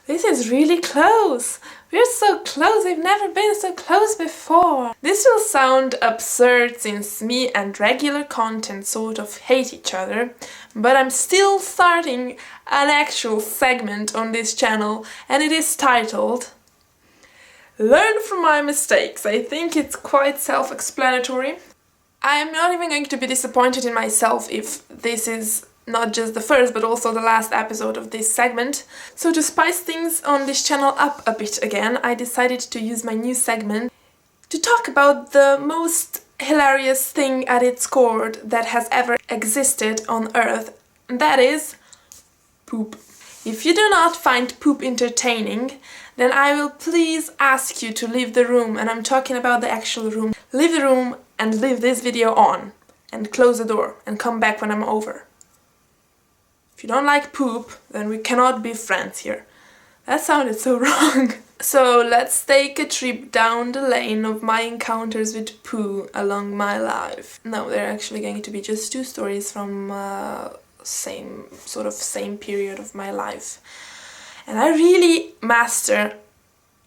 This is really close! We're so close, we've never been so close before! This will sound absurd since me and regular content sort of hate each other, but I'm still starting an actual segment on this channel, and it is titled Learn from my mistakes. I think it's quite self-explanatory. I am not even going to be disappointed in myself if this is not just the first but also the last episode of this segment. So to spice things on this channel up a bit again, I decided to use my new segment to talk about the most hilarious thing at its core that has ever existed on Earth, and that is poop. If you do not find poop entertaining, then I will please ask you to leave the room, and I'm talking about the actual room. Leave the room and leave this video on, and close the door, and come back when I'm over. If you don't like poop, then we cannot be friends here. That sounded so wrong. So let's take a trip down the lane of my encounters with poo along my life. No, they're actually going to be just two stories from same period of my life. And I really master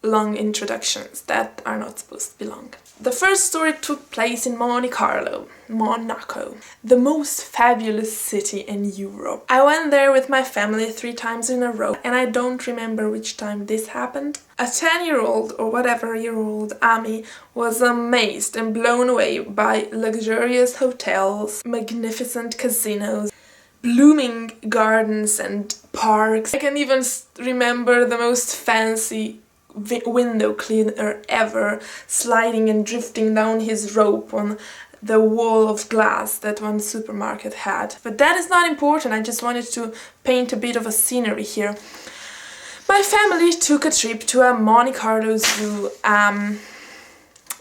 long introductions that are not supposed to be long. The first story took place in Monte Carlo, Monaco, the most fabulous city in Europe. I went there with my family 3 times in a row, and I don't remember which time this happened. A 10-year-old or whatever year old Ami was amazed and blown away by luxurious hotels, magnificent casinos, blooming gardens and parks. I can even remember the most fancy window cleaner ever sliding and drifting down his rope on the wall of glass that one supermarket had. But that is not important, I just wanted to paint a bit of a scenery here. My family took a trip to a Monte Carlo zoo.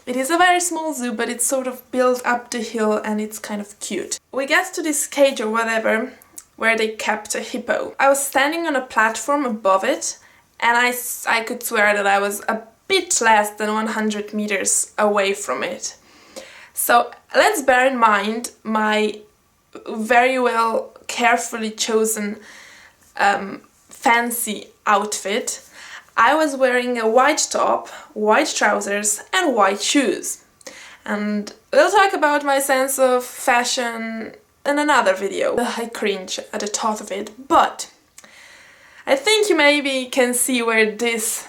It is a very small zoo, but it's sort of built up the hill and it's kind of cute. We get to this cage or whatever where they kept a hippo. I was standing on a platform above it, and I could swear that I was a bit less than 100 meters away from it. So let's bear in mind my very well carefully chosen fancy outfit. I was wearing a white top, white trousers and white shoes. And we'll talk about my sense of fashion in another video. I cringe at the thought of it, but I think you maybe can see where this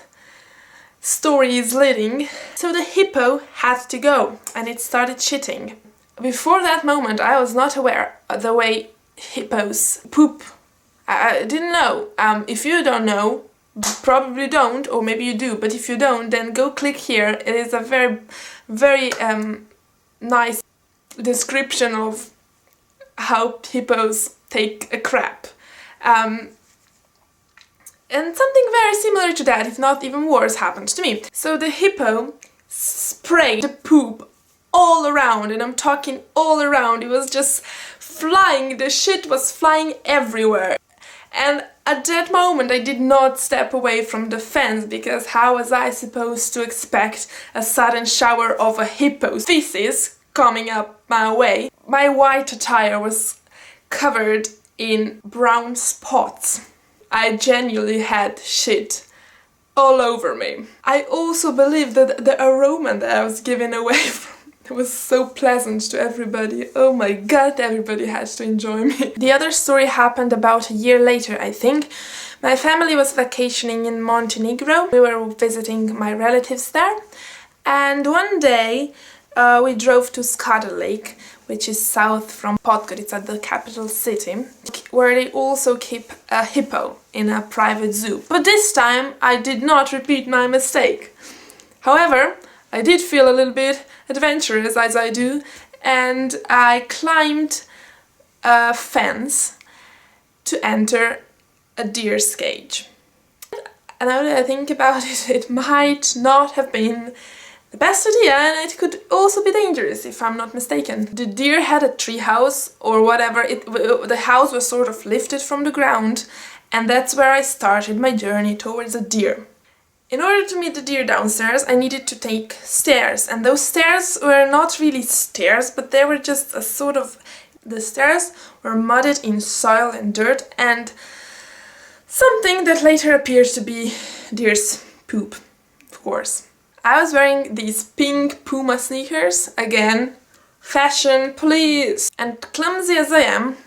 story is leading. So the hippo had to go, and it started shitting. Before that moment I was not aware of the way hippos poop. I didn't know. If you don't know, probably don't, or maybe you do, but if you don't, then go click here. It is a very nice description of how hippos take a crap. And something very similar to that, if not even worse, happened to me. So the hippo sprayed the poop all around, and I'm talking all around. It was just flying, the shit was flying everywhere. And at that moment I did not step away from the fence, because how was I supposed to expect a sudden shower of a hippo's feces coming up my way? My white attire was covered in brown spots. I genuinely had shit all over me. I also believe that the aroma that I was giving away from was so pleasant to everybody. Oh my god, everybody had to enjoy me. The other story happened about a year later, I think. My family was vacationing in Montenegro. We were visiting my relatives there. And one day we drove to Skadar Lake, which is south from Podgorica. It's at the capital city, where they also keep a hippo in a private zoo. But this time I did not repeat my mistake. However, I did feel a little bit adventurous, as I do, and I climbed a fence to enter a deer's cage. And now that I think about it, it might not have been the best idea, and it could also be dangerous, if I'm not mistaken. The deer had a tree house or whatever. The house was sort of lifted from the ground, and that's where I started my journey towards a deer. In order to meet the deer downstairs, I needed to take stairs, and those stairs were not really stairs, but they were just a sort of... The stairs were mudded in soil and dirt, and Something that later appeared to be deer's poop, of course. I was wearing these pink Puma sneakers, again, fashion police, and clumsy as I am,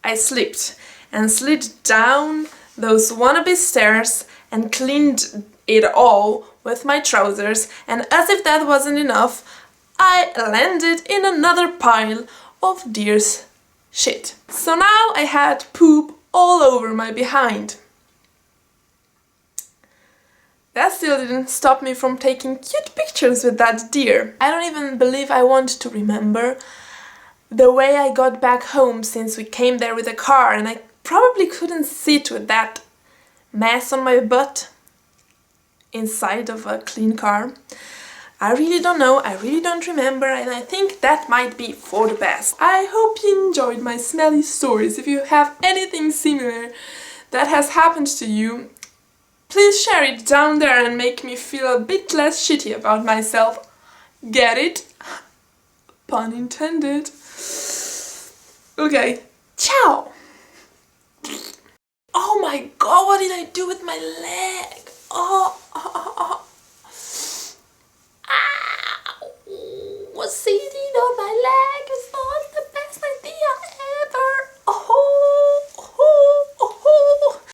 I slipped and slid down those wannabe stairs and cleaned it all with my trousers, and as if that wasn't enough, I landed in another pile of deer's shit. So now I had poop all over my behind. That still didn't stop me from taking cute pictures with that deer. I don't even believe I want to remember the way I got back home, since we came there with a car and I probably couldn't sit with that mess on my butt inside of a clean car. I really don't know, I really don't remember, and I think that might be for the best. I hope you enjoyed my smelly stories. If you have anything similar that has happened to you, please share it down there and make me feel a bit less shitty about myself. Get it? Pun intended. Okay, ciao! Oh my god, what did I do with my leg? Oh. Ow. What's he?